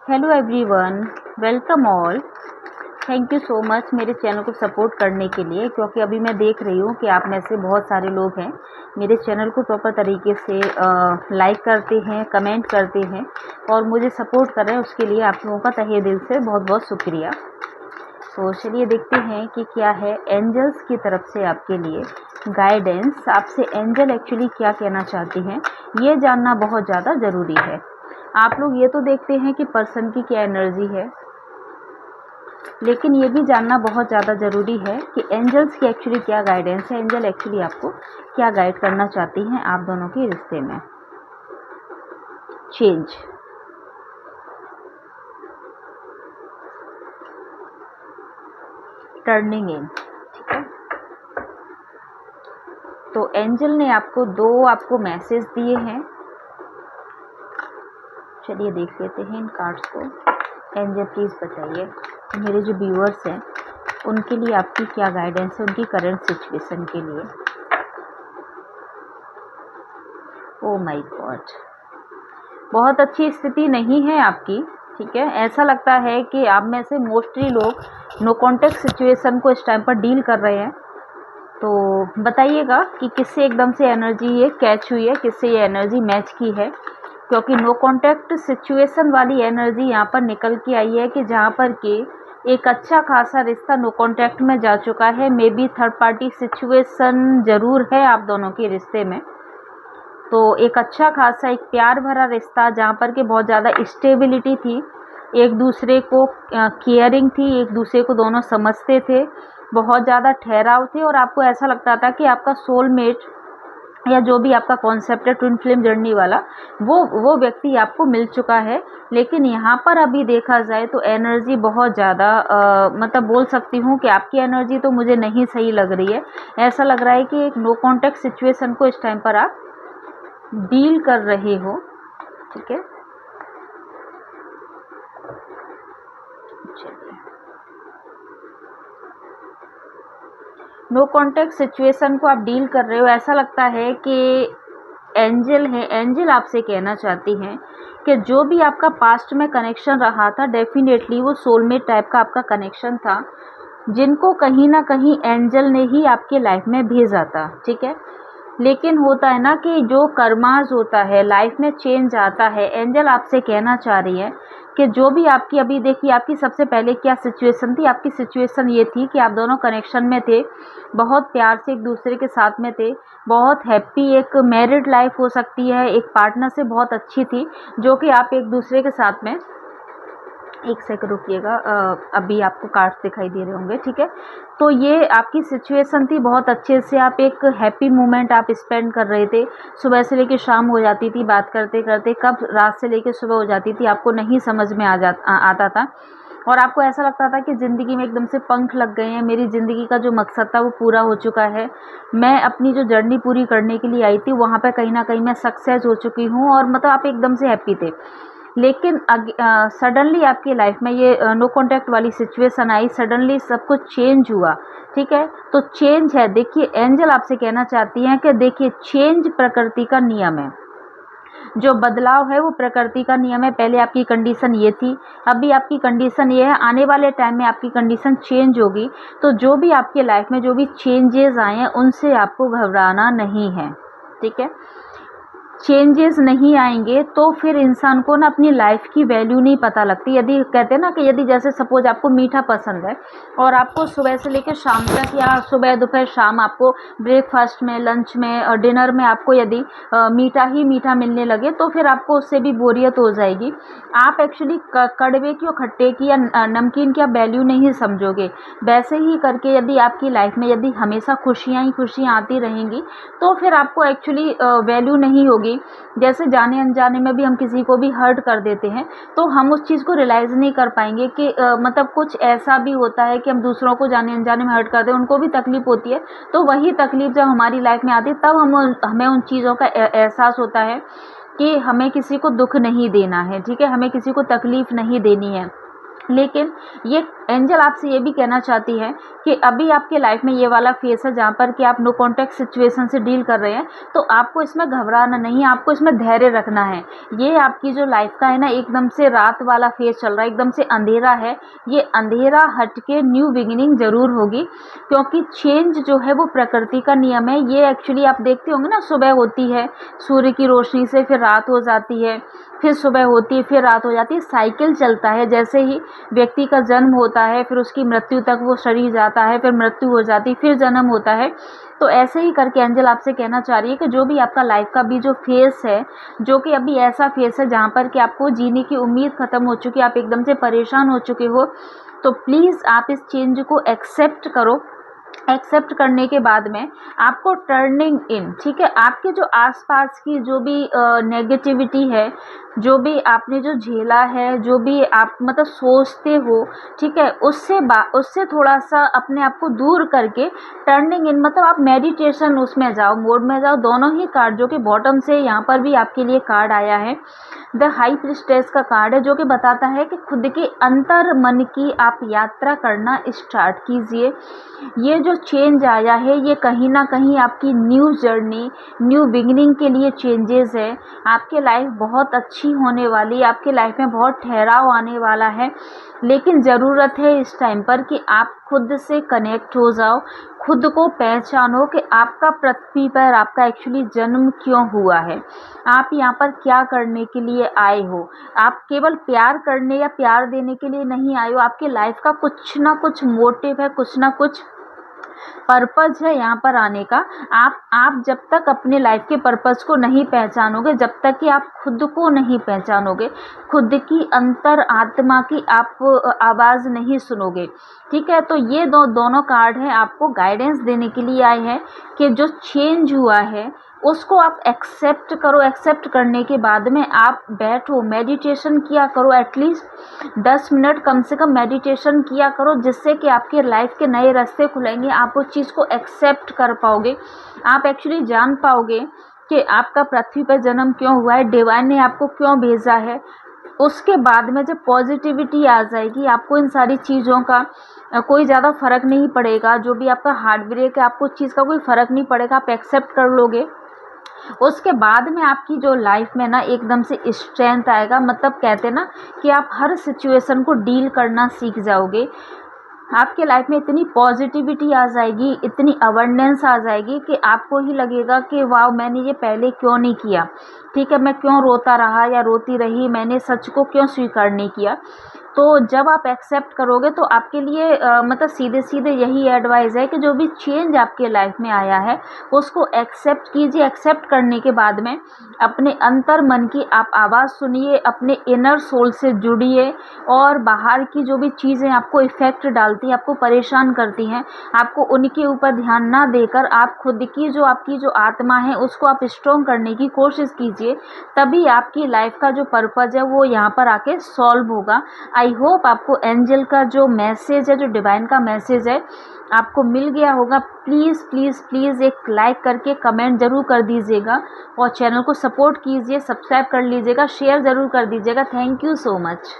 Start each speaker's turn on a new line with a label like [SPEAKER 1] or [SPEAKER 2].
[SPEAKER 1] Hello everyone, welcome all. Thank you so much मेरे channel को support करने के लिए, क्योंकि अभी मैं देख रही हूँ कि आप में से बहुत सारे लोग हैं मेरे चैनल को प्रॉपर तरीके से लाइक करते हैं, कमेंट करते हैं और मुझे सपोर्ट कर रहे हैं। उसके लिए आप लोगों का तहे दिल से बहुत बहुत शुक्रिया। तो चलिए देखते हैं कि क्या है एंजल्स की तरफ से आपके लिए गाइडेंस। आपसे एंजल एक्चुअली क्या कहना चाहती हैं, ये जानना बहुत ज़्यादा ज़रूरी है। आप लोग ये तो देखते हैं कि पर्सन की क्या एनर्जी है, लेकिन ये भी जानना बहुत ज़्यादा ज़रूरी है कि एंजल्स की एक्चुअली क्या गाइडेंस है। एंजल एक्चुअली आपको क्या गाइड करना चाहती हैं आप दोनों के रिश्ते में। चेंज, टर्निंग इन, ठीक है। तो एंजल ने आपको मैसेज दिए हैं। चलिए देख लेते हैं इन कार्ड्स को। एंजल प्लीज़ बताइए मेरे जो व्यूअर्स हैं उनके लिए आपकी क्या गाइडेंस है, उनकी करंट सिचुएशन के लिए। ओ माय गॉड, बहुत अच्छी स्थिति नहीं है आपकी, ठीक है। ऐसा लगता है कि आप में से मोस्टली लोग नो कॉन्टेक्ट सिचुएशन को इस टाइम पर डील कर रहे हैं। तो बताइएगा कि किससे एकदम से एनर्जी ये कैच हुई है, किससे ये एनर्जी मैच की है, क्योंकि नो कॉन्टैक्ट सिचुएशन वाली एनर्जी यहाँ पर निकल के आई है कि जहाँ पर कि एक अच्छा खासा रिश्ता नो कॉन्टैक्ट में जा चुका है। May be third party situation ज़रूर है आप दोनों के रिश्ते में। तो एक अच्छा खासा एक प्यार भरा रिश्ता जहाँ पर कि बहुत ज़्यादा स्टेबिलिटी थी, एक दूसरे को केयरिंग थी, एक दूसरे को दोनों समझते थे, बहुत ज़्यादा ठहराव थे और आपको ऐसा लगता था कि आपका सोलमेट या जो भी आपका कॉन्सेप्ट है ट्विन फ्लेम जर्नी वाला, वो व्यक्ति आपको मिल चुका है। लेकिन यहाँ पर अभी देखा जाए तो एनर्जी बहुत ज़्यादा मतलब बोल सकती हूँ कि आपकी एनर्जी तो मुझे नहीं सही लग रही है। ऐसा लग रहा है कि एक नो कॉन्टैक्ट सिचुएशन को इस टाइम पर आप डील कर रहे हो, ठीक है। चलिए, नो कॉन्टैक्ट सिचुएशन को आप डील कर रहे हो। ऐसा लगता है कि एंजल है, एंजल आपसे कहना चाहती हैं कि जो भी आपका पास्ट में कनेक्शन रहा था, डेफिनेटली वो सोलमेट टाइप का आपका कनेक्शन था, जिनको कहीं ना कहीं एंजल ने ही आपके लाइफ में भेजा था, ठीक है। लेकिन होता है ना कि जो कर्माज होता है, लाइफ में चेंज आता है। एंजल आपसे कहना चाह रही है कि जो भी आपकी, अभी देखिए आपकी सबसे पहले क्या सिचुएशन थी। आपकी सिचुएशन ये थी कि आप दोनों कनेक्शन में थे, बहुत प्यार से एक दूसरे के साथ में थे, बहुत हैप्पी एक मैरिड लाइफ हो सकती है, एक पार्टनर से बहुत अच्छी थी, जो कि आप एक दूसरे के साथ में, एक सेकंड रुकिएगा, अभी आपको कार्ड्स दिखाई दे रहे होंगे, ठीक है। तो ये आपकी सिचुएशन थी, बहुत अच्छे से आप एक हैप्पी मोमेंट आप स्पेंड कर रहे थे। सुबह से लेकर शाम हो जाती थी बात करते करते, कब रात से लेकर सुबह हो जाती थी आपको नहीं समझ में आता था। और आपको ऐसा लगता था कि ज़िंदगी में एकदम से पंख लग गए हैं, मेरी ज़िंदगी का जो मकसद था वो पूरा हो चुका है, मैं अपनी जो जर्नी पूरी करने के लिए आई थी वहाँ पर कहीं ना कहीं मैं सक्सेस हो चुकी हूँ, और मतलब आप एकदम से हैप्पी थे। लेकिन सडनली आपकी लाइफ में ये नो कॉन्टैक्ट वाली सिचुएशन आई, सडनली सब कुछ चेंज हुआ, ठीक है। तो चेंज है, देखिए एंजल आपसे कहना चाहती हैं कि देखिए चेंज प्रकृति का नियम है, जो बदलाव है वो प्रकृति का नियम है। पहले आपकी कंडीशन ये थी, अभी आपकी कंडीशन ये है, आने वाले टाइम में आपकी कंडीशन चेंज होगी। तो जो भी आपके लाइफ में जो भी चेंजेस आए हैं उनसे आपको घबराना नहीं है, ठीक है। चेंजेस नहीं आएंगे तो फिर इंसान को ना अपनी लाइफ की वैल्यू नहीं पता लगती। यदि कहते हैं ना कि यदि जैसे सपोज आपको मीठा पसंद है और आपको सुबह से लेकर शाम तक या सुबह दोपहर शाम आपको ब्रेकफास्ट में, लंच में और डिनर में आपको यदि मीठा ही मीठा मिलने लगे तो फिर आपको उससे भी बोरियत हो जाएगी। आप एक्चुअली कड़वे की और खट्टे की या नमकीन की आप वैल्यू नहीं समझोगे। वैसे ही करके यदि आपकी लाइफ में यदि हमेशा खुशियाँ ही खुशियाँ आती रहेंगी तो फिर आपको एक्चुअली वैल्यू नहीं होगी। जैसे जाने अनजाने में भी हम किसी को भी हर्ट कर देते हैं तो हम उस चीज़ को रियलाइज़ नहीं कर पाएंगे कि मतलब कुछ ऐसा भी होता है कि हम दूसरों को जाने अनजाने में हर्ट करते हैं, उनको भी तकलीफ होती है। तो वही तकलीफ जब हमारी लाइफ में आती है तब हमें उन चीज़ों का एहसास होता है कि हमें किसी को दुख नहीं देना है, ठीक है, हमें किसी को तकलीफ नहीं देनी है। लेकिन ये एंजल आपसे ये भी कहना चाहती है कि अभी आपके लाइफ में ये वाला फेस है जहाँ पर कि आप नो कॉन्टैक्ट सिचुएशन से डील कर रहे हैं, तो आपको इसमें घबराना नहीं है, आपको इसमें धैर्य रखना है। ये आपकी जो लाइफ का है ना, एकदम से रात वाला फेस चल रहा है, एकदम से अंधेरा है, ये अंधेरा हट के न्यू बिगिनिंग ज़रूर होगी, क्योंकि चेंज जो है वो प्रकृति का नियम है। ये एक्चुअली आप देखते होंगे ना, सुबह होती है सूर्य की रोशनी से, फिर रात हो जाती है, फिर सुबह होती है, फिर रात हो जाती है, साइकिल चलता है। जैसे ही व्यक्ति का जन्म होता है, फिर उसकी मृत्यु तक वो शरीर जाता है, फिर मृत्यु हो जाती है, फिर जन्म होता है। तो ऐसे ही करके एंजल आपसे कहना चाह रही है कि जो भी आपका लाइफ का भी जो फेस है, जो कि अभी ऐसा फेस है जहाँ पर कि आपको जीने की उम्मीद ख़त्म हो चुकी है, आप एकदम से परेशान हो चुके हो, तो प्लीज़ आप इस चेंज को एक्सेप्ट करो। एक्सेप्ट करने के बाद में आपको टर्निंग इन, ठीक है, आपके जो आसपास की जो भी नेगेटिविटी है, जो भी आपने जो झेला है, जो भी आप मतलब सोचते हो, ठीक है, उससे थोड़ा सा अपने आप को दूर करके टर्निंग इन, मतलब आप मेडिटेशन उसमें जाओ, मोड में जाओ। दोनों ही कार्ड जो कि बॉटम से यहाँ पर भी आपके लिए कार्ड आया है, द हाई प्रिस्टेस का कार्ड है, जो कि बताता है कि खुद के अंतर मन की आप यात्रा करना स्टार्ट कीजिए। ये जो चेंज आया है, ये कहीं ना कहीं आपकी न्यू जर्नी, न्यू बिगिनिंग के लिए चेंजेस है। आपके लाइफ बहुत अच्छी होने वाली है, आपके लाइफ में बहुत ठहराव आने वाला है, लेकिन ज़रूरत है इस टाइम पर कि आप खुद से कनेक्ट हो जाओ, खुद को पहचानो कि आपका पृथ्वी पर आपका एक्चुअली जन्म क्यों हुआ है, आप यहाँ पर क्या करने के लिए आए हो। आप केवल प्यार करने या प्यार देने के लिए नहीं आए हो, आपके लाइफ का कुछ ना कुछ मोटिव है, कुछ ना कुछ पर्पस है यहाँ पर आने का। आप जब तक अपने लाइफ के पर्पस को नहीं पहचानोगे, जब तक कि आप खुद को नहीं पहचानोगे, खुद की अंतर आत्मा की आप आवाज़ नहीं सुनोगे, ठीक है। तो ये दोनों कार्ड हैं, आपको गाइडेंस देने के लिए आए हैं कि जो चेंज हुआ है उसको आप एक्सेप्ट करो। एक्सेप्ट करने के बाद में आप बैठो, मेडिटेशन किया करो, एटलीस्ट 10 मिनट कम से कम मेडिटेशन किया करो, जिससे कि आपके लाइफ के नए रास्ते खुलेंगे। आप उस चीज़ को एक्सेप्ट कर पाओगे, आप एक्चुअली जान पाओगे कि आपका पृथ्वी पर जन्म क्यों हुआ है, डिवाइन ने आपको क्यों भेजा है। उसके बाद में जब पॉजिटिविटी आ जाएगी, आपको इन सारी चीज़ों का कोई ज़्यादा फ़र्क नहीं पड़ेगा। जो भी आपका हार्ट ब्रेक है, आपको उस चीज़ का कोई फ़र्क नहीं पड़ेगा, आप एक्सेप्ट कर लोगे। उसके बाद में आपकी जो लाइफ में ना एकदम से स्ट्रेंथ आएगा, मतलब कहते हैं ना कि आप हर सिचुएशन को डील करना सीख जाओगे। आपके लाइफ में इतनी पॉजिटिविटी आ जाएगी, इतनी अवेयरनेस आ जाएगी कि आपको ही लगेगा कि वाह, मैंने ये पहले क्यों नहीं किया, ठीक है, मैं क्यों रोता रहा या रोती रही, मैंने सच को क्यों स्वीकार नहीं किया। तो जब आप एक्सेप्ट करोगे तो आपके लिए मतलब सीधे सीधे यही एडवाइस है कि जो भी चेंज आपके लाइफ में आया है उसको एक्सेप्ट कीजिए। एक्सेप्ट करने के बाद में अपने अंतर मन की आप आवाज़ सुनिए, अपने इनर सोल से जुड़िए, और बाहर की जो भी चीज़ें आपको इफ़ेक्ट डालती हैं, आपको परेशान करती हैं, आपको उनके ऊपर ध्यान ना देकर आप खुद की जो आपकी जो आत्मा है उसको आप स्ट्रॉन्ग करने की कोशिश कीजिए। तभी आपकी लाइफ का जो पर्पज़ है वो यहाँ पर आके सॉल्व होगा। आई होप आपको एंजल का जो मैसेज है, जो डिवाइन का मैसेज है, आपको मिल गया होगा। प्लीज़ प्लीज़ प्लीज़ एक लाइक करके कमेंट ज़रूर कर दीजिएगा, और चैनल को सपोर्ट कीजिए, सब्सक्राइब कर लीजिएगा, शेयर ज़रूर कर दीजिएगा। Thank you so much.